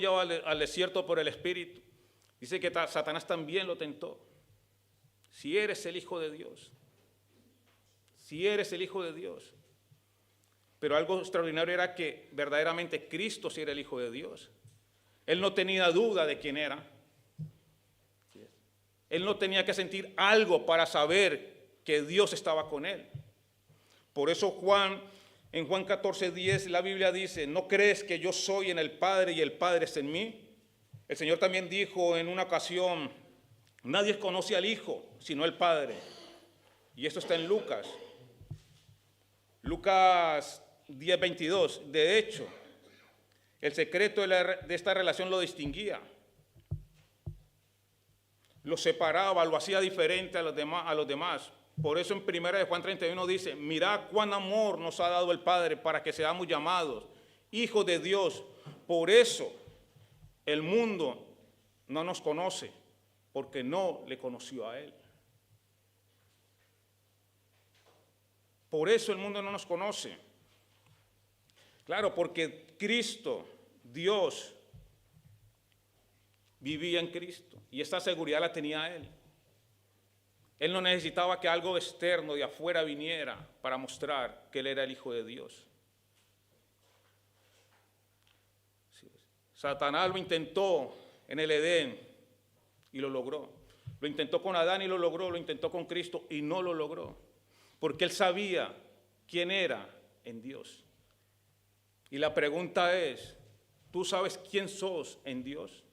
llevado al desierto por el Espíritu. Dice que Satanás también lo tentó. Si eres el Hijo de Dios. Si eres el Hijo de Dios. Pero algo extraordinario era que verdaderamente Cristo sí era el Hijo de Dios. Él no tenía duda de quién era. Él no tenía que sentir algo para saber que Dios estaba con él. Por eso en Juan 14:10 la Biblia dice, ¿no crees que yo soy en el Padre y el Padre es en mí? El Señor también dijo en una ocasión, nadie conoce al Hijo sino el Padre. Y esto está en Lucas. Lucas 10:22. De hecho, el secreto de esta relación lo distinguía. Lo separaba, lo hacía diferente a los demás. Por eso en 1 Juan 31 dice, mirad cuán amor nos ha dado el Padre para que seamos llamados hijos de Dios. Por eso el mundo no nos conoce, porque no le conoció a Él. Por eso el mundo no nos conoce. Claro, porque Cristo, Dios, vivía en Cristo y esta seguridad la tenía Él. Él no necesitaba que algo externo de afuera viniera para mostrar que Él era el Hijo de Dios. Satanás lo intentó en el Edén y lo logró. Lo intentó con Adán y lo logró, lo intentó con Cristo y no lo logró. Porque él sabía quién era en Dios. Y la pregunta es, ¿tú sabes quién sos en Dios?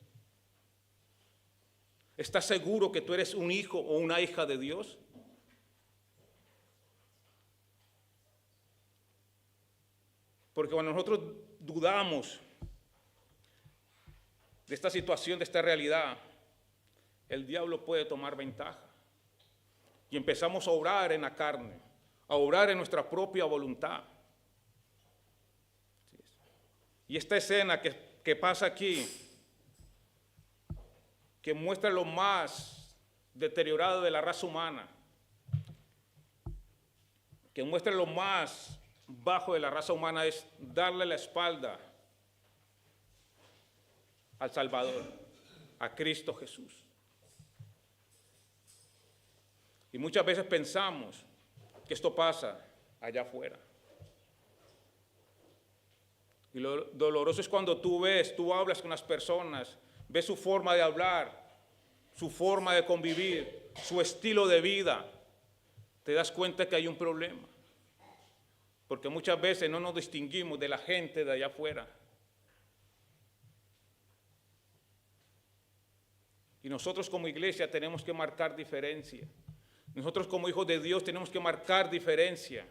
¿Estás seguro que tú eres un hijo o una hija de Dios? Porque cuando nosotros dudamos de esta situación, de esta realidad, el diablo puede tomar ventaja. Y empezamos a obrar en la carne, a obrar en nuestra propia voluntad. Y esta escena que pasa aquí, que muestra lo más deteriorado de la raza humana, que muestra lo más bajo de la raza humana, es darle la espalda al Salvador, a Cristo Jesús. Y muchas veces pensamos que esto pasa allá afuera. Y lo doloroso es cuando tú hablas con las personas, ves su forma de hablar, su forma de convivir, su estilo de vida, te das cuenta que hay un problema. Porque muchas veces no nos distinguimos de la gente de allá afuera. Y nosotros como iglesia tenemos que marcar diferencia. Nosotros como hijos de Dios tenemos que marcar diferencia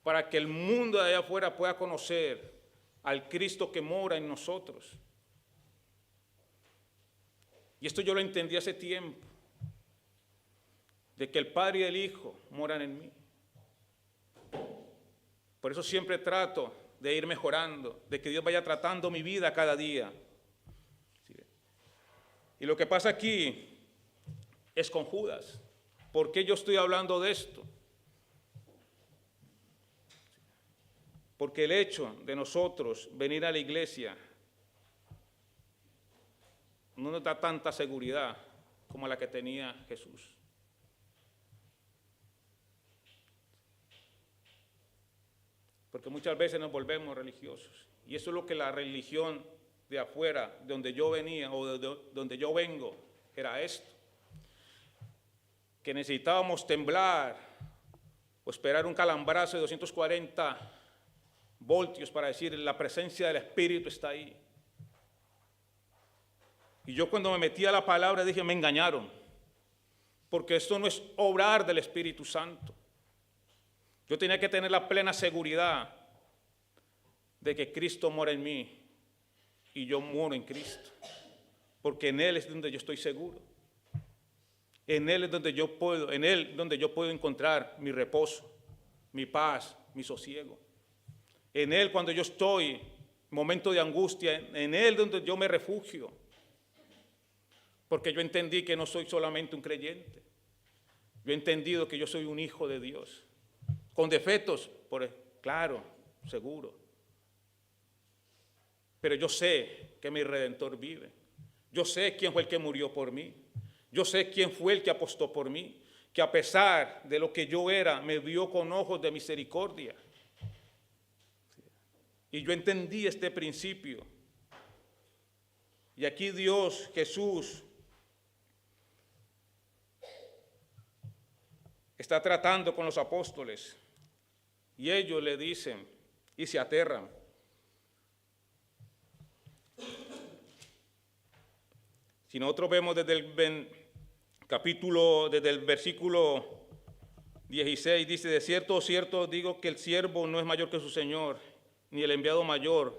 para que el mundo de allá afuera pueda conocer al Cristo que mora en nosotros. Y esto yo lo entendí hace tiempo, de que el Padre y el Hijo moran en mí. Por eso siempre trato de ir mejorando, de que Dios vaya tratando mi vida cada día. Y lo que pasa aquí es con Judas. ¿Por qué yo estoy hablando de esto? Porque el hecho de nosotros venir a la iglesia no nos da tanta seguridad como la que tenía Jesús. Porque muchas veces nos volvemos religiosos. Y eso es lo que la religión de afuera, de donde yo venía o de donde yo vengo, era esto. Que necesitábamos temblar o esperar un calambrazo de 240 voltios para decir, la presencia del Espíritu está ahí. Y yo cuando me metí a la palabra dije, me engañaron, porque esto no es obrar del Espíritu Santo. Yo tenía que tener la plena seguridad de que Cristo mora en mí y yo moro en Cristo, porque en Él es donde yo estoy seguro. En Él es donde yo puedo encontrar mi reposo, mi paz, mi sosiego. En Él cuando yo estoy en momento de angustia, en Él donde yo me refugio. Porque yo entendí que no soy solamente un creyente. Yo he entendido que yo soy un hijo de Dios. Con defectos, claro, seguro. pero yo sé que mi Redentor vive. Yo sé quién fue el que murió por mí. Yo sé quién fue el que apostó por mí, que a pesar de lo que yo era, me vio con ojos de misericordia. Y yo entendí este principio. Y aquí Dios, Jesús, está tratando con los apóstoles. Y ellos le dicen y se aterran. Si nosotros vemos desde el versículo 16, dice: de cierto, cierto digo que el siervo no es mayor que su señor, ni el enviado mayor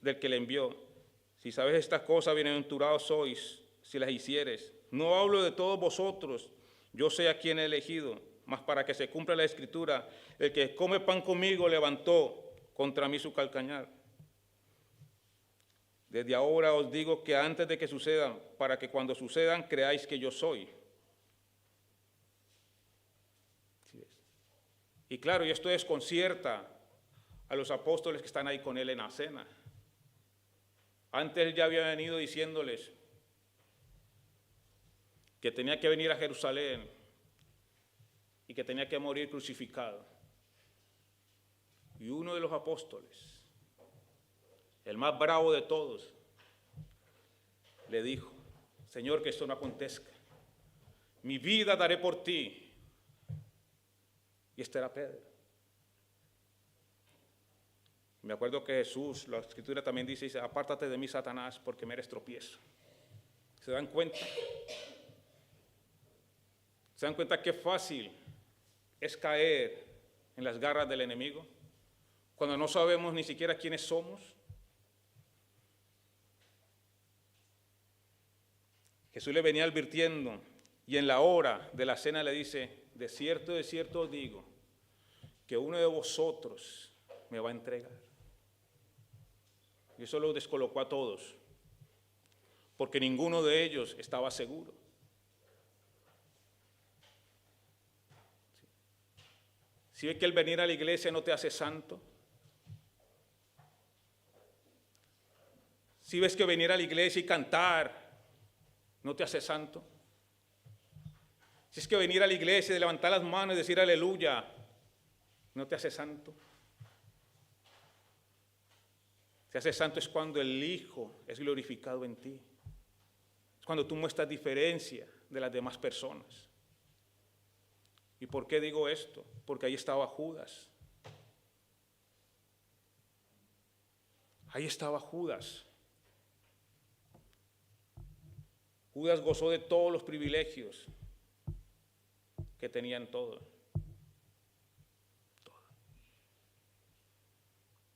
del que le envió. Si sabes estas cosas, bienaventurados sois si las hicieres. No hablo de todos vosotros, yo sé a quién he elegido, mas para que se cumpla la escritura, el que come pan conmigo levantó contra mí su calcañar. Desde ahora os digo que antes de que sucedan, para que cuando sucedan creáis que yo soy. Y claro, y esto desconcierta a los apóstoles que están ahí con él en la cena. Antes ya había venido diciéndoles que tenía que venir a Jerusalén y que tenía que morir crucificado. Y uno de los apóstoles, el más bravo de todos, le dijo: Señor, que esto no acontezca. Mi vida daré por ti. Y este era Pedro. Me acuerdo que Jesús, la Escritura también dice: apártate de mí, Satanás, porque me eres tropiezo. ¿Se dan cuenta? ¿Se dan cuenta qué fácil es caer en las garras del enemigo? Cuando no sabemos ni siquiera quiénes somos. Jesús le venía advirtiendo, y en la hora de la cena le dice: de cierto os digo, que uno de vosotros me va a entregar. Y eso lo descolocó a todos, porque ninguno de ellos estaba seguro. ¿Sí ve que el venir a la iglesia no te hace santo? ¿Sí ves que venir a la iglesia y cantar no te hace santo? Si es que venir a la iglesia y levantar las manos y decir aleluya, ¿no te hace santo? Se hace santo es cuando el Hijo es glorificado en ti. Es cuando tú muestras diferencia de las demás personas. ¿Y por qué digo esto? Porque ahí estaba Judas. Ahí estaba Judas. Judas gozó de todos los privilegios que tenían todos.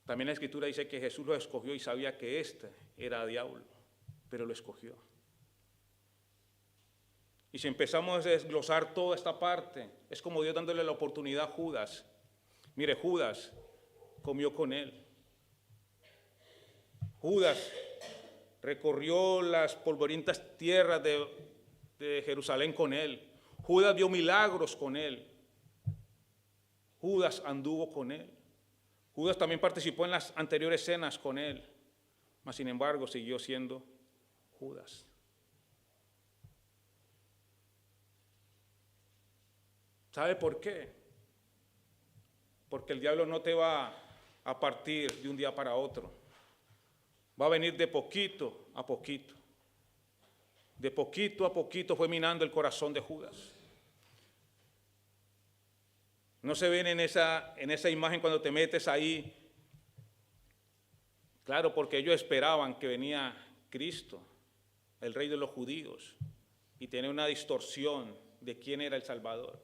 También la Escritura dice que Jesús lo escogió y sabía que este era diablo, pero lo escogió. Y si empezamos a desglosar toda esta parte, es como Dios dándole la oportunidad a Judas. Mire, Judas comió con él. Judas recorrió las polvorientas tierras de Jerusalén con él. Judas vio milagros con él. Judas anduvo con él. Judas también participó en las anteriores cenas con él, mas sin embargo siguió siendo Judas. ¿Sabe por qué? Porque el diablo no te va a partir de un día para otro. Va a venir de poquito a poquito. De poquito a poquito fue minando el corazón de Judas. No se ven en esa imagen cuando te metes ahí. Claro, porque ellos esperaban que venía Cristo, el Rey de los judíos, y tenía una distorsión de quién era el Salvador,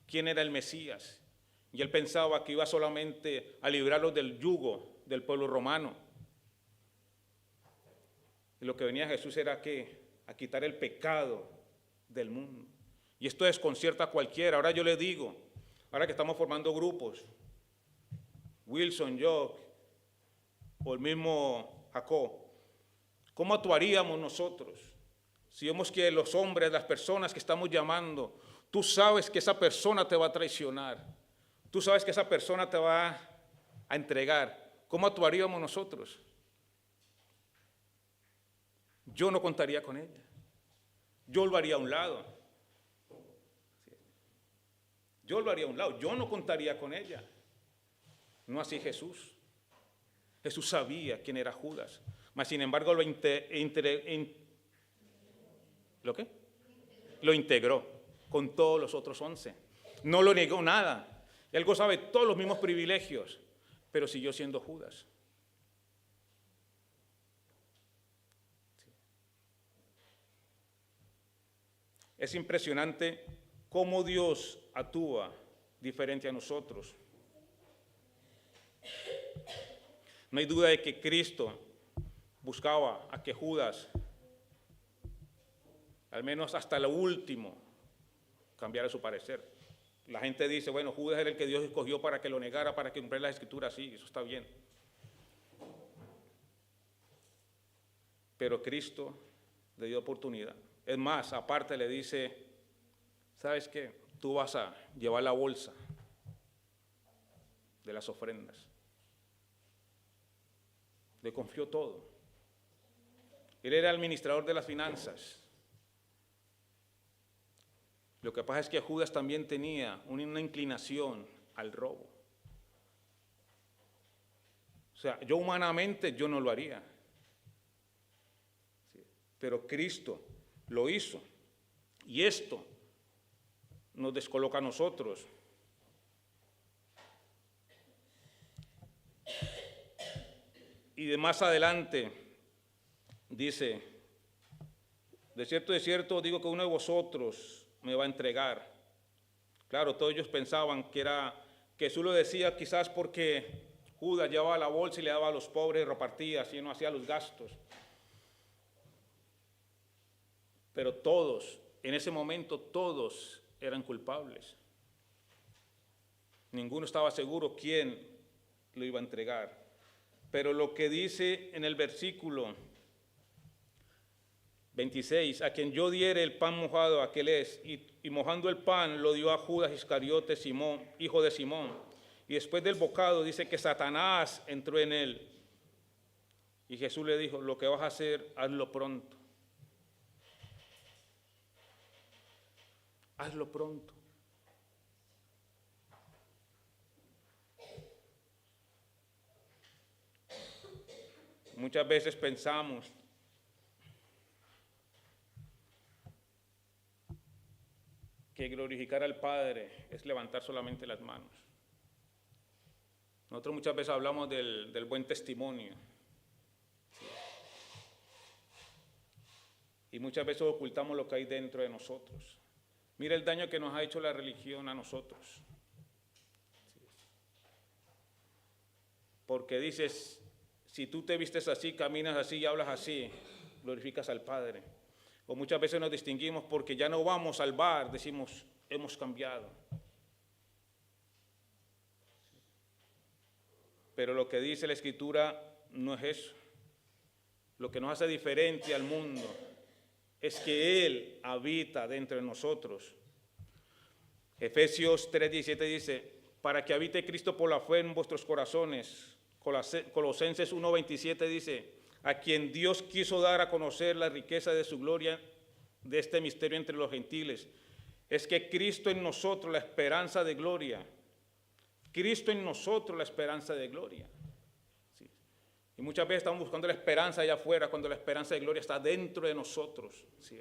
quién era el Mesías. Y él pensaba que iba solamente a librarlos del yugo del pueblo romano. Y lo que venía Jesús era a quitar el pecado del mundo. Y esto desconcierta a cualquiera. Ahora yo le digo, ahora que estamos formando grupos, Wilson, yo, o el mismo Jacob, ¿cómo actuaríamos nosotros si vemos que los hombres, las personas que estamos llamando, tú sabes que esa persona te va a traicionar, tú sabes que esa persona te va a entregar? ¿Cómo actuaríamos nosotros? yo no contaría con ella. Yo lo haría a un lado. Yo lo haría a un lado. Yo no contaría con ella. No así Jesús. Jesús sabía quién era Judas. Mas sin embargo ¿lo qué? Lo integró con todos los otros 11. No lo negó nada. Él gozaba de todos los mismos privilegios, pero siguió siendo Judas. Es impresionante cómo Dios actúa diferente a nosotros. No hay duda de que Cristo buscaba a que Judas, al menos hasta lo último, cambiara su parecer. La gente dice, bueno, Judas era el que Dios escogió para que lo negara, para que cumpliera las escrituras, sí, eso está bien. Pero Cristo le dio oportunidad. Es más, aparte le dice, ¿sabes qué? Tú vas a llevar la bolsa de las ofrendas. Le confió todo. Él era el administrador de las finanzas. Lo que pasa es que Judas también tenía una inclinación al robo. O sea, yo humanamente yo no lo haría. Sí, pero Cristo lo hizo. Y esto nos descoloca a nosotros. Y de más adelante dice, de cierto digo que uno de vosotros me va a entregar. Claro, todos ellos pensaban que Jesús lo decía quizás porque Judas llevaba la bolsa y le daba a los pobres y repartía, así no hacía los gastos. Pero todos, en ese momento todos eran culpables. Ninguno estaba seguro quién lo iba a entregar. Pero lo que dice en el versículo 26, a quien yo diere el pan mojado, aquel es, y mojando el pan lo dio a Judas Iscariote, Simón, hijo de Simón. Y después del bocado dice que Satanás entró en él. Y Jesús le dijo, lo que vas a hacer, hazlo pronto. Hazlo pronto. Muchas veces pensamos que glorificar al Padre es levantar solamente las manos. Nosotros muchas veces hablamos del buen testimonio. Y muchas veces ocultamos lo que hay dentro de nosotros. Mira el daño que nos ha hecho la religión a nosotros. Porque dices, si tú te vistes así, caminas así y hablas así, glorificas al Padre. O muchas veces nos distinguimos porque ya no vamos al bar, decimos, hemos cambiado. Pero lo que dice la Escritura no es eso. Lo que nos hace diferente al mundo es que Él habita dentro de nosotros. Efesios 3:17 dice, para que habite Cristo por la fe en vuestros corazones. Colosenses 1:27 dice, a quien Dios quiso dar a conocer la riqueza de su gloria, de este misterio entre los gentiles, es que Cristo en nosotros la esperanza de gloria. Cristo en nosotros la esperanza de gloria. Sí. Y muchas veces estamos buscando la esperanza allá afuera cuando la esperanza de gloria está dentro de nosotros. Sí.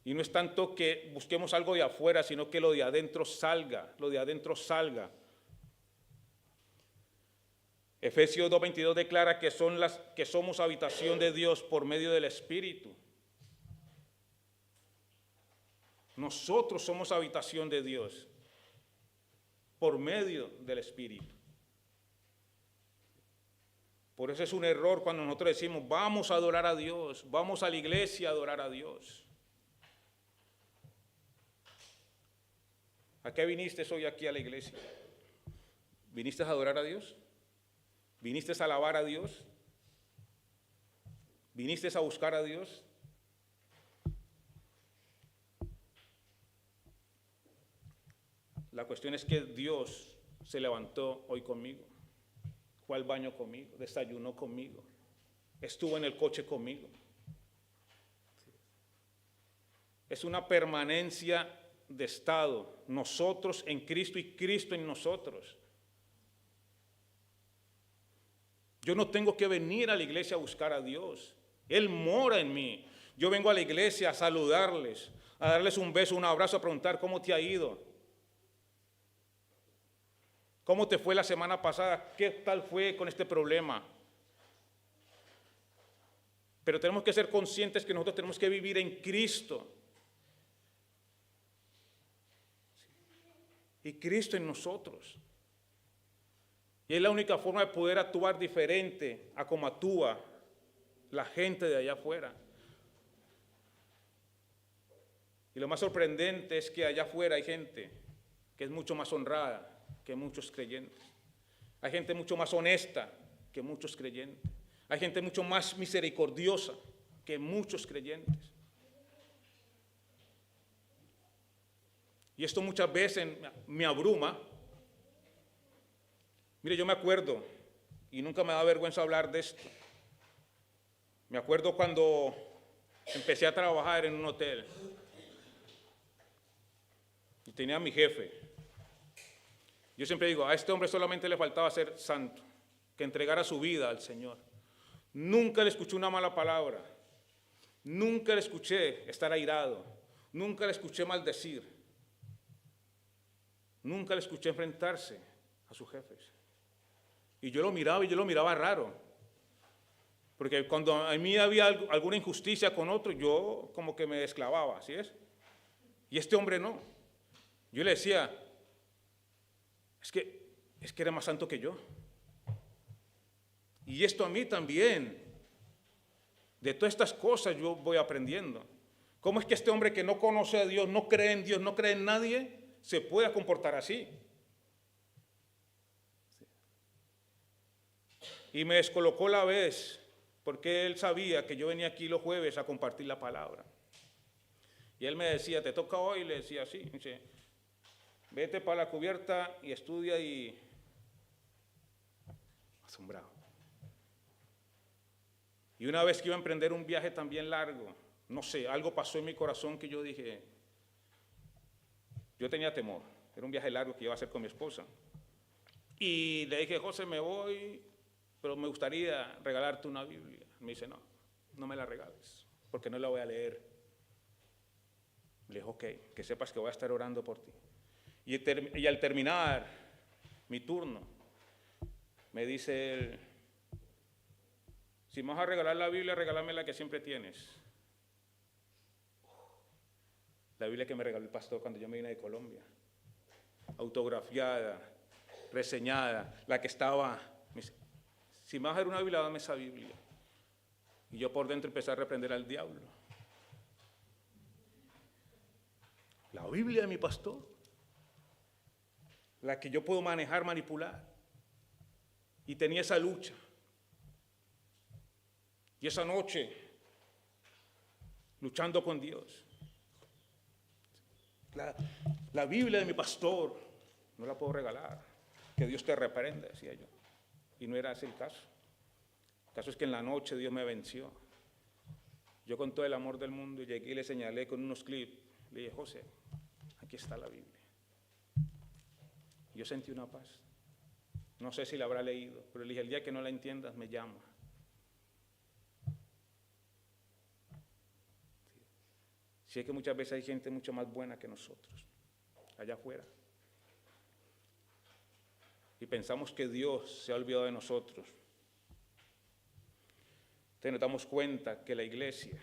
Y no es tanto que busquemos algo de afuera, sino que lo de adentro salga, lo de adentro salga. Efesios 2:22 declara que somos habitación de Dios por medio del Espíritu. Nosotros somos habitación de Dios por medio del Espíritu. Por eso es un error cuando nosotros decimos, vamos a adorar a Dios, vamos a la iglesia a adorar a Dios. ¿A qué viniste hoy aquí a la iglesia? ¿Viniste a adorar a Dios? ¿Viniste a alabar a Dios? ¿Viniste a buscar a Dios? La cuestión es que Dios se levantó hoy conmigo, fue al baño conmigo, desayunó conmigo, estuvo en el coche conmigo. es una permanencia de estado. Nosotros en Cristo y Cristo en nosotros. Yo no tengo que venir a la iglesia a buscar a Dios. Él mora en mí. Yo vengo a la iglesia a saludarles, a darles un beso, un abrazo, a preguntar cómo te ha ido. ¿Cómo te fue la semana pasada? ¿Qué tal fue con este problema? Pero tenemos que ser conscientes que nosotros tenemos que vivir en Cristo. Y Cristo en nosotros. Y es la única forma de poder actuar diferente a como actúa la gente de allá afuera. Y lo más sorprendente es que allá afuera hay gente que es mucho más honrada que muchos creyentes. Hay gente mucho más honesta que muchos creyentes. Hay gente mucho más misericordiosa que muchos creyentes. Y esto muchas veces me abruma. Mire, yo me acuerdo, y nunca me da vergüenza hablar de esto. Me acuerdo cuando empecé a trabajar en un hotel y tenía a mi jefe. Yo siempre digo, a este hombre solamente le faltaba ser santo, que entregara su vida al Señor. Nunca le escuché una mala palabra, nunca le escuché estar airado, nunca le escuché maldecir, nunca le escuché enfrentarse a sus jefes. Y yo lo miraba raro, porque cuando a mí había alguna injusticia con otro, yo como que me desclavaba, ¿así es? Y este hombre no. Yo le decía, es que era más santo que yo. Y esto a mí también. De todas estas cosas yo voy aprendiendo. ¿Cómo es que este hombre que no conoce a Dios, no cree en Dios, no cree en nadie, se puede comportar así? Y me descolocó la vez, porque él sabía que yo venía aquí los jueves a compartir la palabra. Y él me decía, ¿te toca hoy? Y le decía, sí. Dice, vete para la cubierta y estudia y... Asombrado. Y una vez que iba a emprender un viaje también largo, no sé, algo pasó en mi corazón que yo dije, yo tenía temor, era un viaje largo que iba a hacer con mi esposa. Y le dije, José, me voy, pero me gustaría regalarte una Biblia. Me dice, no, no me la regales, porque no la voy a leer. Le dije, ok, que sepas que voy a estar orando por ti. Y al terminar mi turno, me dice él, si me vas a regalar la Biblia, regálame la que siempre tienes. La Biblia que me regaló el pastor cuando yo me vine de Colombia. Autografiada, reseñada, la que estaba... Me dice, si me vas a dar una Biblia, dame esa Biblia. Y yo por dentro empecé a reprender al diablo. La Biblia de mi pastor, la que yo puedo manejar, manipular. Y tenía esa lucha. Y esa noche, luchando con Dios. La Biblia de mi pastor, no la puedo regalar. Que Dios te reprenda, decía yo. Y no era ese el caso. El caso es que en la noche Dios me venció. Yo con todo el amor del mundo llegué y le señalé con unos clips. Le dije, José, aquí está la Biblia. Yo sentí una paz. No sé si la habrá leído, pero le dije, el día que no la entiendas, me llama. Si es que muchas veces hay gente mucho más buena que nosotros, allá afuera. Y pensamos que Dios se ha olvidado de nosotros. Entonces nos damos cuenta que la iglesia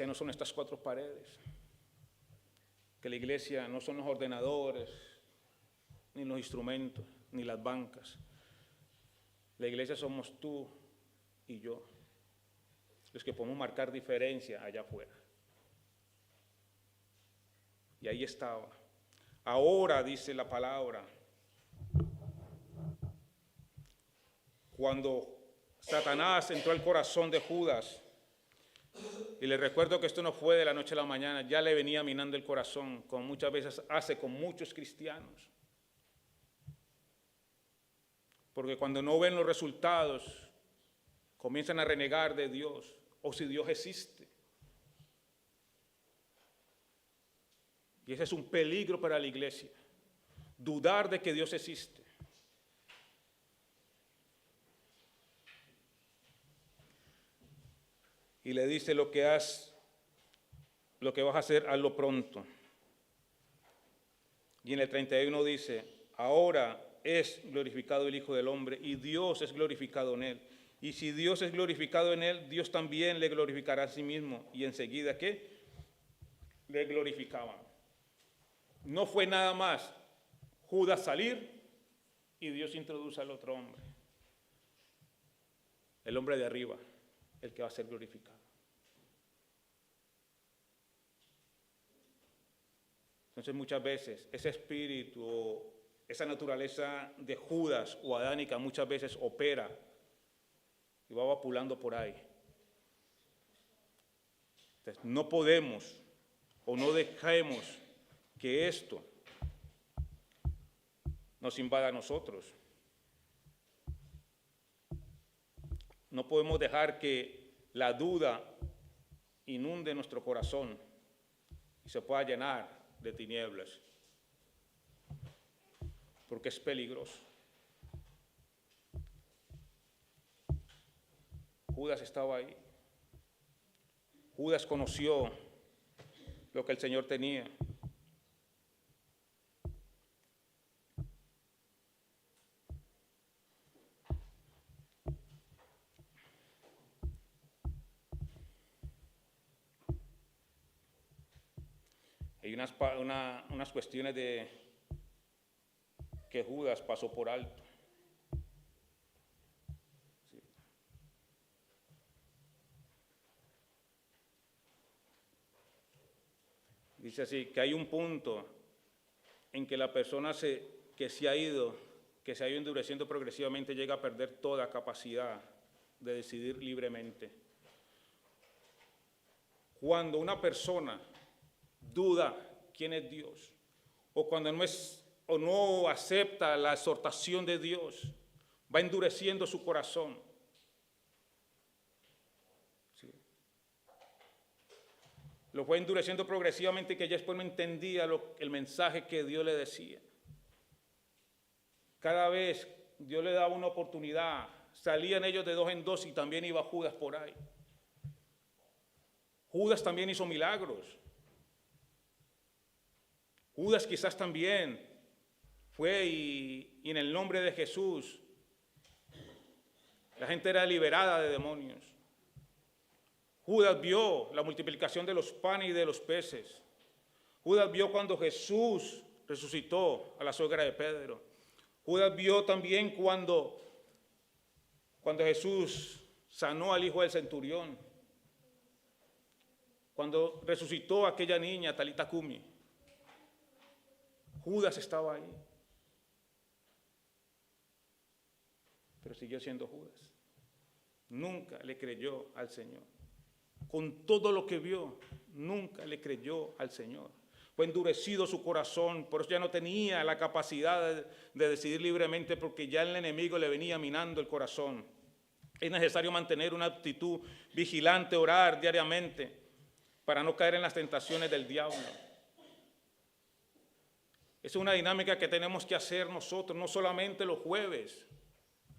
no son estas cuatro paredes, que la iglesia no son los ordenadores, ni los instrumentos, ni las bancas. La iglesia somos tú y yo, los que podemos marcar diferencia allá afuera. Y ahí estaba. Ahora, dice la palabra, cuando Satanás entró al corazón de Judas, y les recuerdo que esto no fue de la noche a la mañana, ya le venía minando el corazón, como muchas veces hace con muchos cristianos. Porque cuando no ven los resultados, comienzan a renegar de Dios o si Dios existe. Y ese es un peligro para la iglesia, dudar de que Dios existe. Y le dice lo que vas a hacer, hazlo pronto. Y en el 31 dice, ahora es glorificado el Hijo del Hombre y Dios es glorificado en él. Y si Dios es glorificado en él, Dios también le glorificará a sí mismo. Y enseguida, ¿qué? Le glorificaban. No fue nada más Judas salir y Dios introduce al otro hombre. El hombre de arriba, el que va a ser glorificado. Entonces muchas veces ese espíritu o esa naturaleza de Judas o adánica muchas veces opera y va vapulando por ahí. Entonces no podemos o no dejemos que esto nos invada a nosotros. No podemos dejar que la duda inunde nuestro corazón y se pueda llenar de tinieblas, porque es peligroso. Judas estaba ahí. Judas conoció lo que el Señor tenía. Hay unas cuestiones de que Judas pasó por alto. Sí. Dice así, que hay un punto en que la persona que se ha ido endureciendo progresivamente, llega a perder toda capacidad de decidir libremente. Cuando una persona duda quién es Dios, o cuando no acepta la exhortación de Dios, va endureciendo su corazón. ¿Sí? Lo fue endureciendo progresivamente, que ya después no entendía el mensaje que Dios le decía. Cada vez Dios le daba una oportunidad, salían ellos de dos en dos y también iba Judas por ahí. Judas también hizo milagros. Judas quizás también fue y en el nombre de Jesús la gente era liberada de demonios. Judas vio la multiplicación de los panes y de los peces. Judas vio cuando Jesús resucitó a la suegra de Pedro. Judas vio también cuando Jesús sanó al hijo del centurión. Cuando resucitó a aquella niña, Talita Cumi. Judas estaba ahí, pero siguió siendo Judas. Nunca le creyó al Señor. Con todo lo que vio, nunca le creyó al Señor. Fue endurecido su corazón, por eso ya no tenía la capacidad de decidir libremente, porque ya el enemigo le venía minando el corazón. Es necesario mantener una actitud vigilante, orar diariamente, para no caer en las tentaciones del diablo. Es una dinámica que tenemos que hacer nosotros, no solamente los jueves,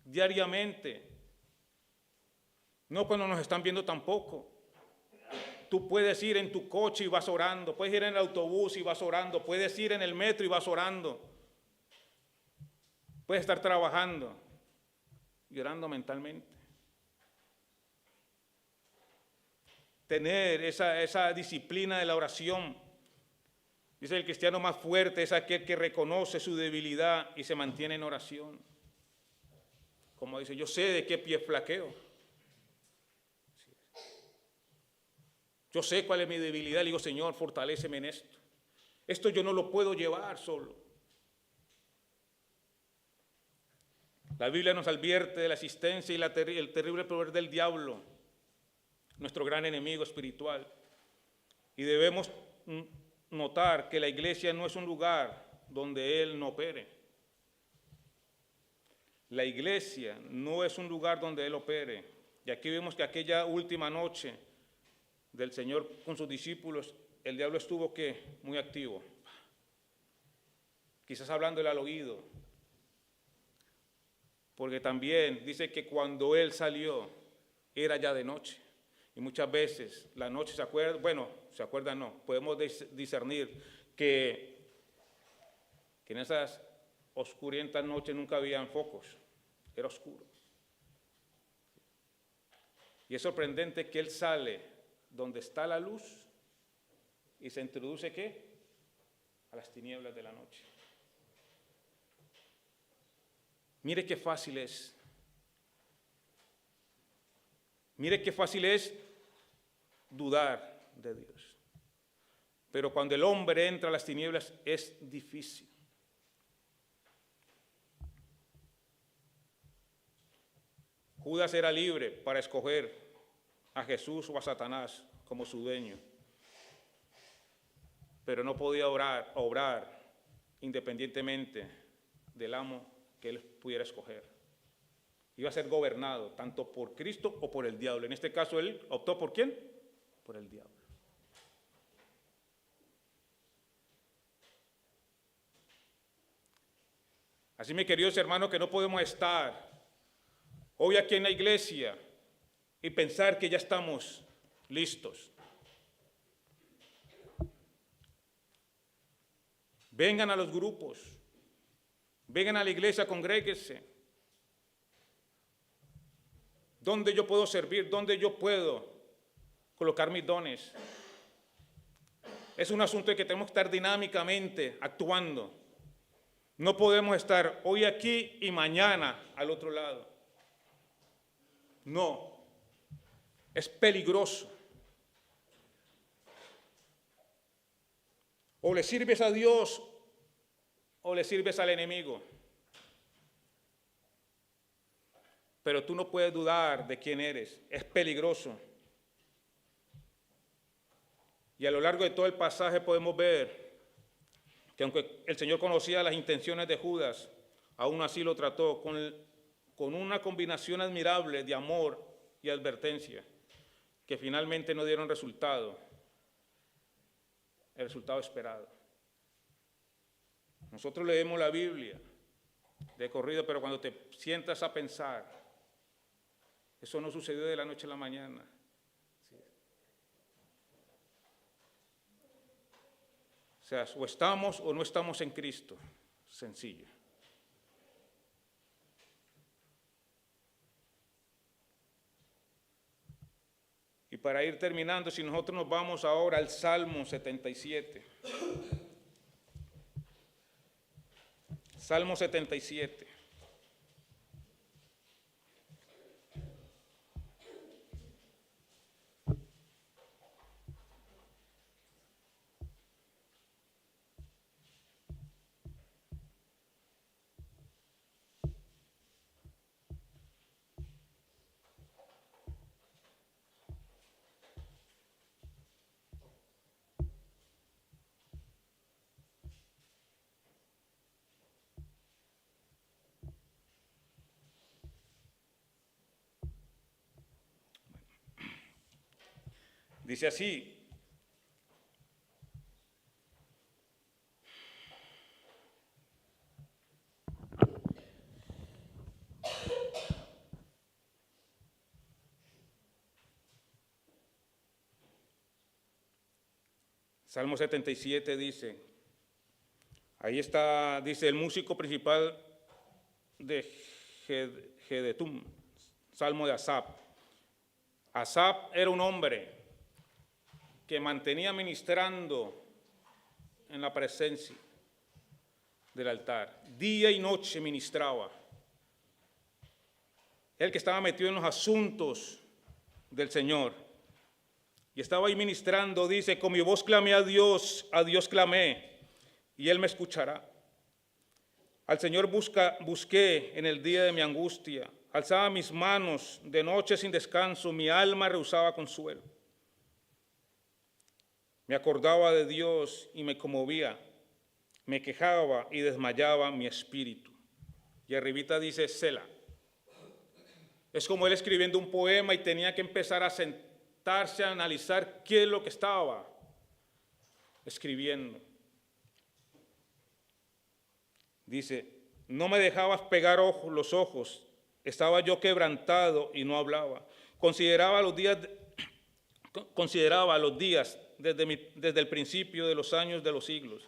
diariamente. No cuando nos están viendo tampoco. Tú puedes ir en tu coche y vas orando, puedes ir en el autobús y vas orando, puedes ir en el metro y vas orando. Puedes estar trabajando y orando mentalmente. Tener esa disciplina de la oración. Dice, el cristiano más fuerte es aquel que reconoce su debilidad y se mantiene en oración. Como dice, yo sé de qué pie flaqueo. Yo sé cuál es mi debilidad. Le digo, Señor, fortaléceme en esto. Esto yo no lo puedo llevar solo. La Biblia nos advierte de la existencia y el terrible poder del diablo, nuestro gran enemigo espiritual. Y debemos notar que la iglesia no es un lugar donde él no opere. La iglesia no es un lugar donde él opere. Y aquí vemos que aquella última noche del Señor con sus discípulos, el diablo estuvo ¿qué? Muy activo. Quizás hablándole al oído. Porque también dice que cuando él salió, era ya de noche. Y muchas veces la noche se acuerdan no, podemos discernir que en esas oscurentas noches nunca habían focos, era oscuro. Y es sorprendente que él sale donde está la luz y se introduce ¿qué? A las tinieblas de la noche. Mire qué fácil es. Mire qué fácil es dudar de Dios. Pero cuando el hombre entra a las tinieblas es difícil. Judas era libre para escoger a Jesús o a Satanás como su dueño, pero no podía obrar independientemente del amo que él pudiera escoger. Iba a ser gobernado tanto por Cristo o por el diablo. En este caso él optó ¿por quién? Por el diablo. Así, mis queridos hermanos, que no podemos estar hoy aquí en la iglesia y pensar que ya estamos listos. Vengan a los grupos, vengan a la iglesia, congréguense. ¿Dónde yo puedo servir? ¿Dónde yo puedo colocar mis dones? Es un asunto de que tenemos que estar dinámicamente actuando. No podemos estar hoy aquí y mañana al otro lado. No, es peligroso. O le sirves a Dios o le sirves al enemigo. Pero tú no puedes dudar de quién eres, es peligroso. Y a lo largo de todo el pasaje podemos ver que aunque el Señor conocía las intenciones de Judas, aún así lo trató con una combinación admirable de amor y advertencia, que finalmente no dieron el resultado esperado. Nosotros leemos la Biblia de corrido, pero cuando te sientas a pensar, eso no sucedió de la noche a la mañana. ¿Sí? O sea, o estamos o no estamos en Cristo. Sencillo. Y para ir terminando, si nosotros nos vamos ahora al Salmo 77. Salmo 77. Dice así: Salmo 77 dice, ahí está, dice el músico principal de Jedutum, Salmo de Asaf. Asaf era un hombre que mantenía ministrando en la presencia del altar. Día y noche ministraba. Él que estaba metido en los asuntos del Señor. Y estaba ahí ministrando, dice, con mi voz clamé a Dios clamé, y Él me escuchará. Al Señor busqué en el día de mi angustia. Alzaba mis manos de noche sin descanso, mi alma rehusaba consuelo. Me acordaba de Dios y me conmovía, me quejaba y desmayaba mi espíritu. Y arribita dice Selah. Es como él escribiendo un poema y tenía que empezar a sentarse a analizar qué es lo que estaba escribiendo. Dice, no me dejabas pegar los ojos, estaba yo quebrantado y no hablaba. Consideraba los días desde el principio de los años de los siglos.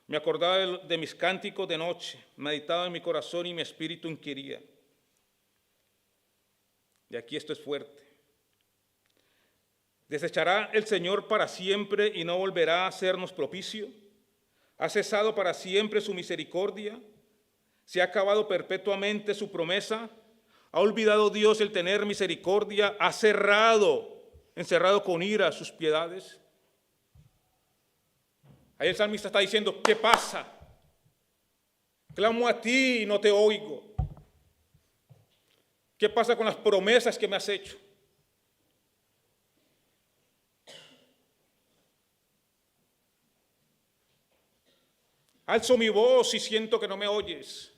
Me acordaba de mis cánticos de noche, meditaba en mi corazón y mi espíritu inquiría. Y aquí esto es fuerte. ¿Desechará el Señor para siempre y no volverá a hacernos propicio? ¿Ha cesado para siempre su misericordia? ¿Se ha acabado perpetuamente su promesa? ¿Ha olvidado Dios el tener misericordia? ¿Ha encerrado con ira sus piedades? Ahí el salmista está diciendo, ¿qué pasa? Clamo a ti y no te oigo. ¿Qué pasa con las promesas que me has hecho? Alzo mi voz y siento que no me oyes.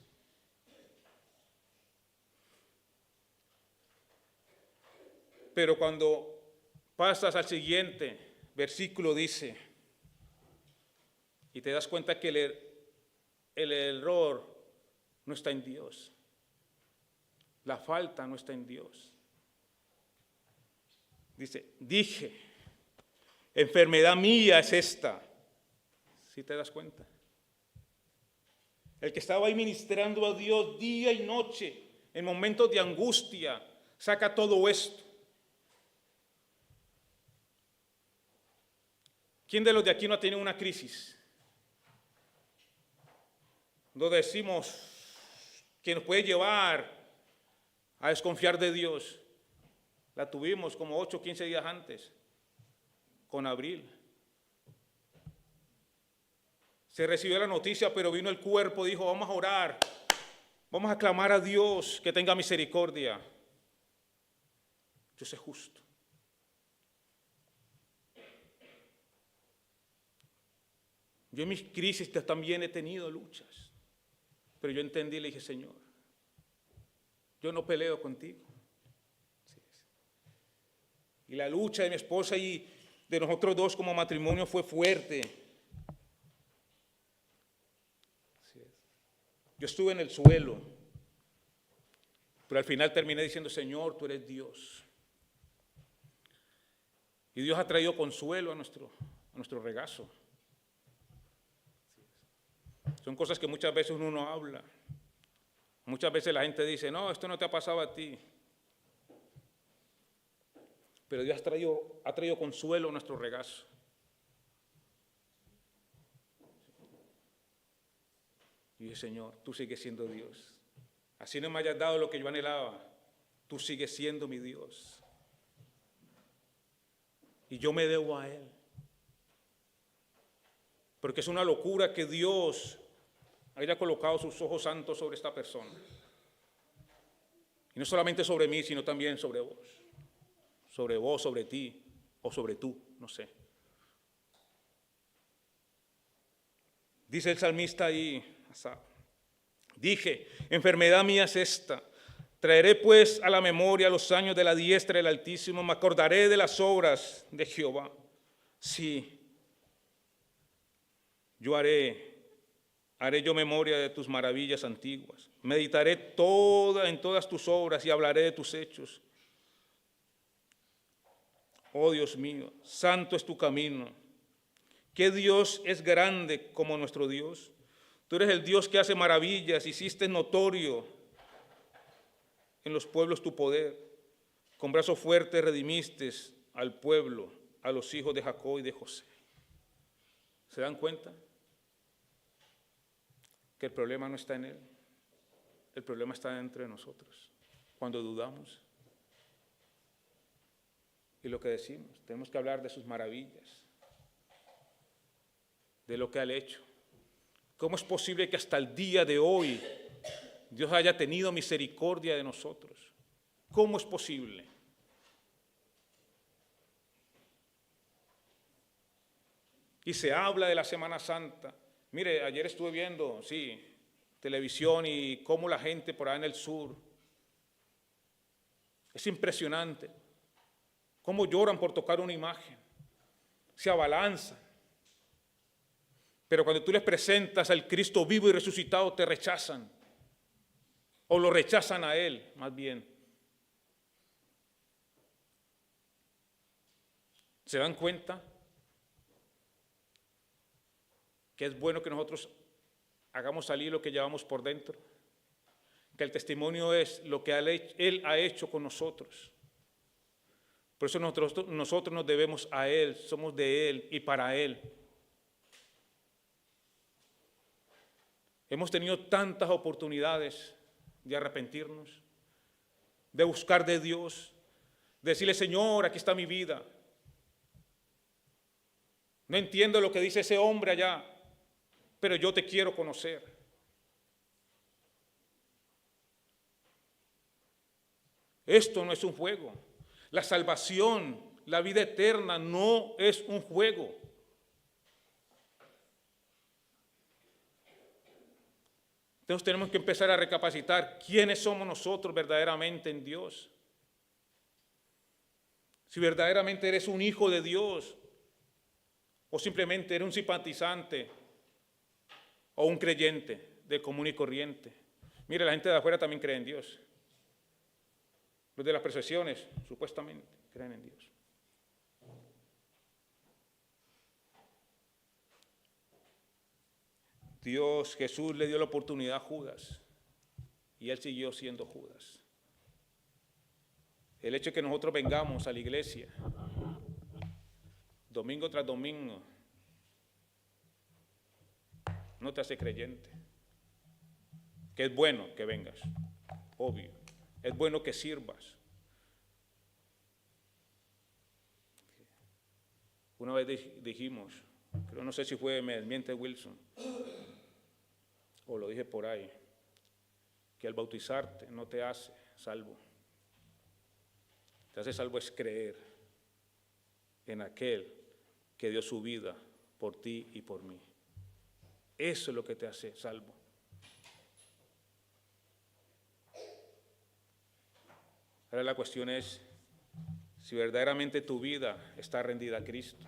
Pero cuando pasas al siguiente versículo dice, y te das cuenta que el error no está en Dios. La falta no está en Dios. Dije, enfermedad mía es esta. ¿Sí te das cuenta? El que estaba ahí ministrando a Dios día y noche, en momentos de angustia, saca todo esto. ¿Quién de los de aquí no ha tenido una crisis? Donde decimos que nos puede llevar a desconfiar de Dios. La tuvimos como 8 o 15 días antes, con Abril. Se recibió la noticia, pero vino el cuerpo, dijo, vamos a orar, vamos a clamar a Dios que tenga misericordia. Dios es justo. Yo en mis crisis también he tenido luchas, pero yo entendí y le dije, Señor, yo no peleo contigo. Y la lucha de mi esposa y de nosotros dos como matrimonio fue fuerte. Yo estuve en el suelo, pero al final terminé diciendo, Señor, tú eres Dios. Y Dios ha traído consuelo a nuestro regazo. Son cosas que muchas veces uno no habla. Muchas veces la gente dice, no, esto no te ha pasado a ti. Pero Dios ha traído consuelo a nuestro regazo. Y dije, Señor, tú sigues siendo Dios. Así no me hayas dado lo que yo anhelaba, tú sigues siendo mi Dios. Y yo me debo a Él. Porque es una locura que Dios haya colocado sus ojos santos sobre esta persona. Y no solamente sobre mí, sino también sobre vos. Sobre vos, sobre ti, o sobre tú, no sé. Dice el salmista ahí, dije, enfermedad mía es esta. Traeré pues a la memoria los años de la diestra del Altísimo, me acordaré de las obras de Jehová. Sí, yo haré yo memoria de tus maravillas antiguas. Meditaré en todas tus obras y hablaré de tus hechos. Oh Dios mío, santo es tu camino. ¿Qué Dios es grande como nuestro Dios? Tú eres el Dios que hace maravillas, hiciste notorio en los pueblos tu poder. Con brazo fuerte redimiste al pueblo, a los hijos de Jacob y de José. ¿Se dan cuenta? Que el problema no está en Él, el problema está dentro de nosotros, cuando dudamos. Y lo que decimos, tenemos que hablar de sus maravillas, de lo que ha hecho. ¿Cómo es posible que hasta el día de hoy Dios haya tenido misericordia de nosotros? ¿Cómo es posible? Y se habla de la Semana Santa. Mire, ayer estuve viendo, televisión y cómo la gente por allá en el sur Es impresionante cómo lloran por tocar una imagen, se abalanzan. Pero cuando tú les presentas al Cristo vivo y resucitado, te rechazan, o lo rechazan a Él, más bien. ¿Se dan cuenta que es bueno que nosotros hagamos salir lo que llevamos por dentro? Que el testimonio es lo que Él ha hecho con nosotros. Por eso nosotros nos debemos a Él, somos de Él y para Él. Hemos tenido tantas oportunidades de arrepentirnos, de buscar de Dios, de decirle, Señor, aquí está mi vida. No entiendo lo que dice ese hombre allá, pero yo te quiero conocer. Esto no es un juego. La salvación, la vida eterna no es un juego. Entonces tenemos que empezar a recapacitar quiénes somos nosotros verdaderamente en Dios. Si verdaderamente eres un hijo de Dios o simplemente eres un simpatizante o un creyente de común y corriente. Mire, la gente de afuera también cree en Dios. Los de las procesiones, supuestamente, creen en Dios. Jesús le dio la oportunidad a Judas y él siguió siendo Judas. El hecho de que nosotros vengamos a la iglesia domingo tras domingo no te hace creyente. Que es bueno que vengas, obvio. Es bueno que sirvas. Una vez dijimos, pero no sé si fue Miente Wilson, o lo dije por ahí, que al bautizarte no te hace salvo. Te hace salvo es creer en aquel que dio su vida por ti y por mí. Eso es lo que te hace salvo. Ahora la cuestión es si verdaderamente tu vida está rendida a Cristo,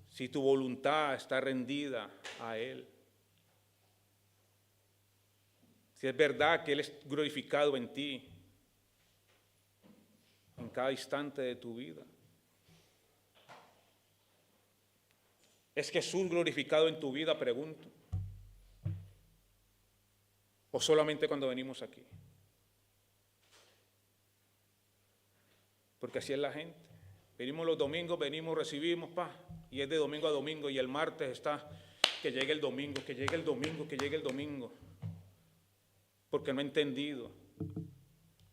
si tu voluntad está rendida a Él, si es verdad que Él es glorificado en ti, en cada instante de tu vida. ¿Es Jesús glorificado en tu vida? Pregunto. ¿O solamente cuando venimos aquí? Porque así es la gente. Venimos los domingos, venimos, recibimos, y es de domingo a domingo, y el martes está, que llegue el domingo, que llegue el domingo, que llegue el domingo. Porque no he entendido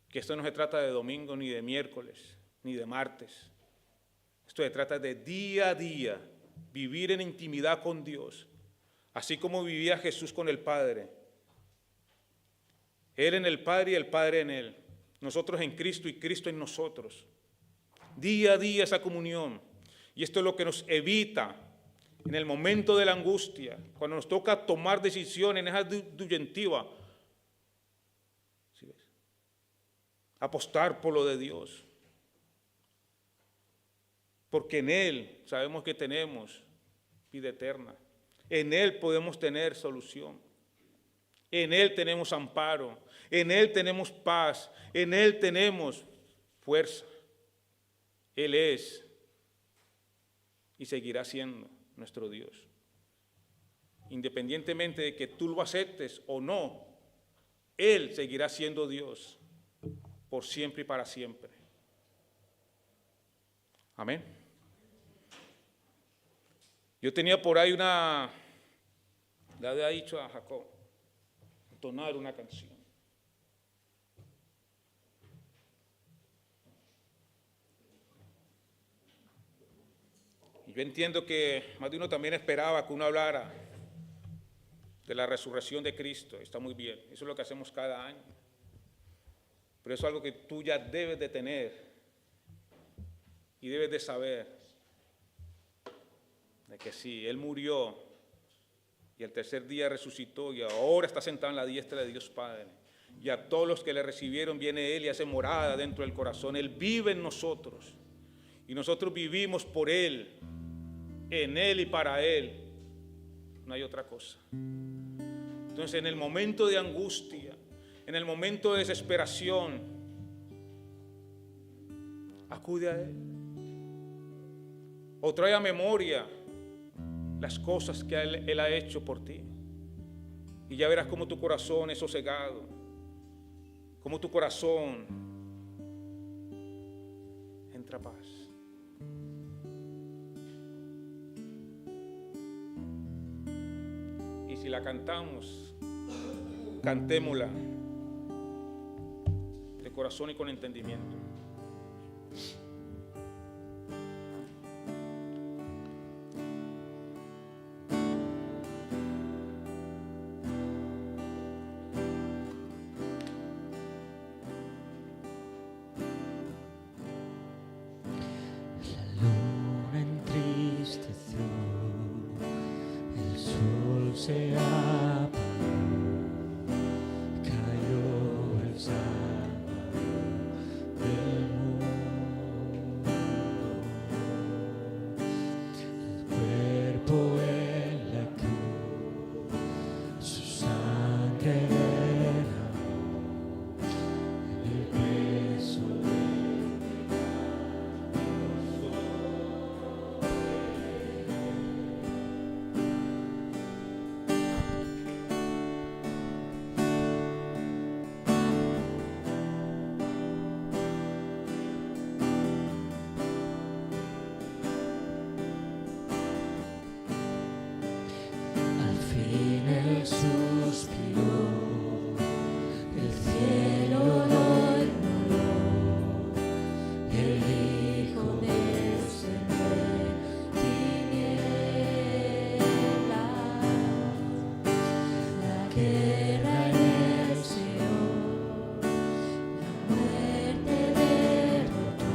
que esto no se trata de domingo, ni de miércoles, ni de martes. Esto se trata de día a día, vivir en intimidad con Dios, así como vivía Jesús con el Padre. Él en el Padre y el Padre en Él. Nosotros en Cristo y Cristo en nosotros. Día a día esa comunión. Y esto es lo que nos evita en el momento de la angustia, cuando nos toca tomar decisiones en esa disyuntiva. ¿Sí ves? Apostar por lo de Dios. Porque en Él sabemos que tenemos vida eterna. En Él podemos tener solución. En Él tenemos amparo. En Él tenemos paz. En Él tenemos fuerza. Él es y seguirá siendo nuestro Dios. Independientemente de que tú lo aceptes o no, Él seguirá siendo Dios por siempre y para siempre. Amén. Yo tenía por ahí le había dicho a Jacob, entonar una canción. Y yo entiendo que más de uno también esperaba que uno hablara de la resurrección de Cristo. Está muy bien, eso es lo que hacemos cada año. Pero eso es algo que tú ya debes de tener y debes de saber, de que sí, Él murió y el tercer día resucitó y ahora está sentado en la diestra de Dios Padre. Y a todos los que le recibieron viene Él y hace morada dentro del corazón. Él vive en nosotros. Y nosotros vivimos por Él, en Él y para Él. No hay otra cosa. Entonces, en el momento de angustia, en el momento de desesperación, acude a Él. O trae a memoria las cosas que Él ha hecho por ti. Y ya verás cómo tu corazón es sosegado, cómo tu corazón entra paz. Y si la cantamos, cantémosla de corazón y con entendimiento. Se apagó, cayó el Salvador del mundo. El cuerpo en la cruz, su sangre derramó, el peso de suspiró, el cielo lo ignoró, el Hijo de Dios en tinieblas, la guerra en el Seol, la muerte derrotó,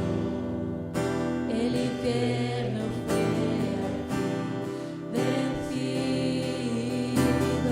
el infierno fue al fin vencido.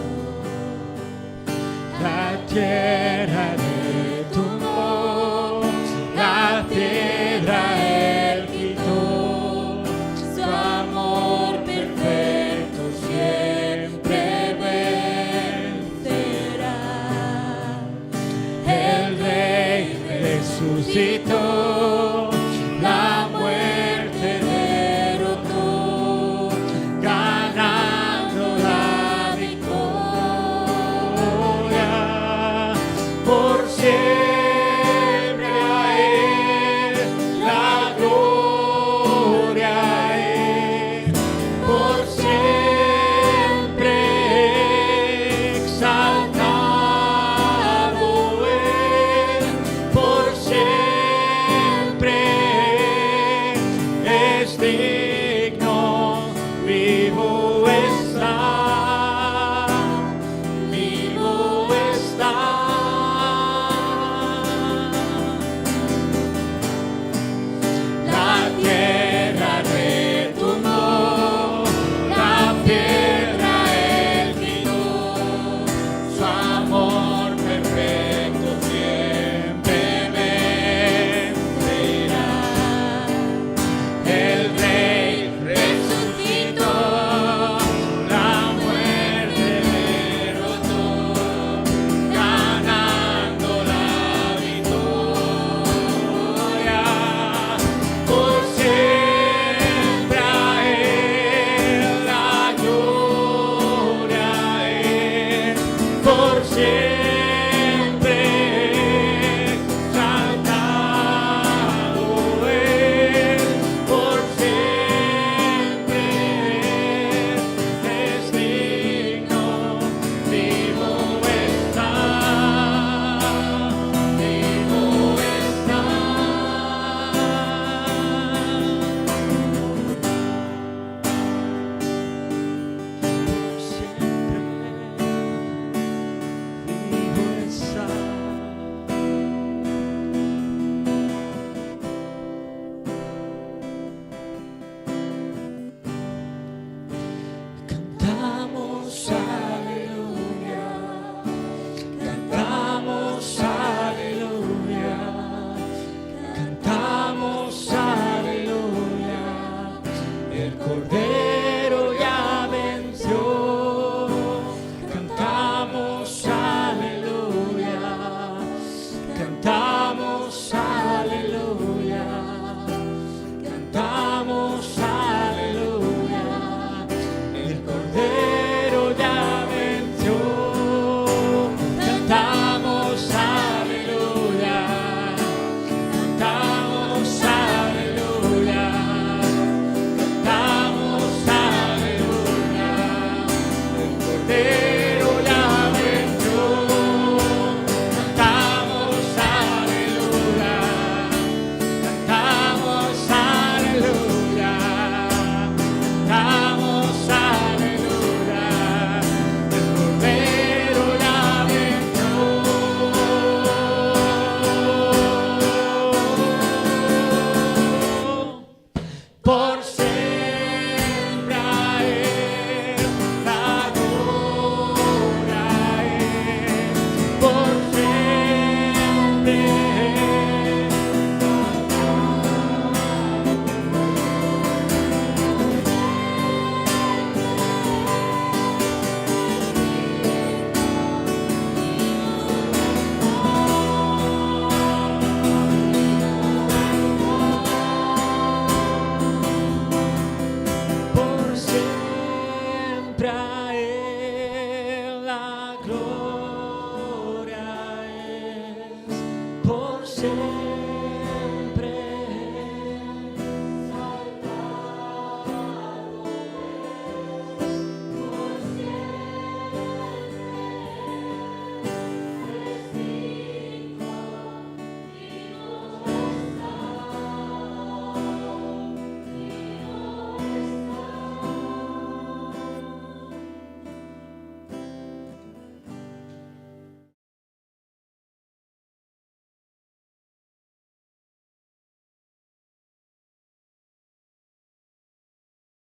el Cordero